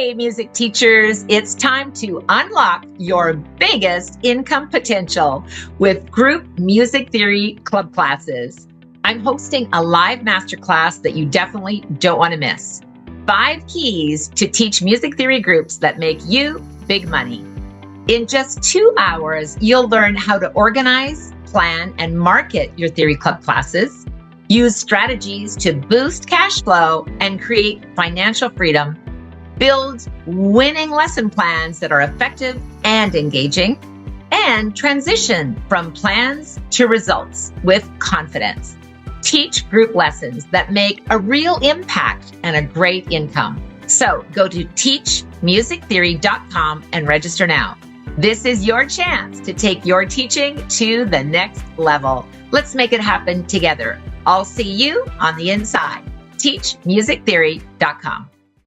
Hey, music teachers, it's time to unlock your biggest income potential with group music theory club classes. I'm hosting a live masterclass that you definitely don't want to miss. 5 keys to teach music theory groups that make you big money. In just 2 hours, you'll learn how to organize, plan, and market your theory club classes, use strategies to boost cash flow and create financial freedom, build winning lesson plans that are effective and engaging, and transition from plans to results with confidence. Teach group lessons that make a real impact and a great income. So go to teachmusictheory.com and register now. This is your chance to take your teaching to the next level. Let's make it happen together. I'll see you on the inside. teachmusictheory.com.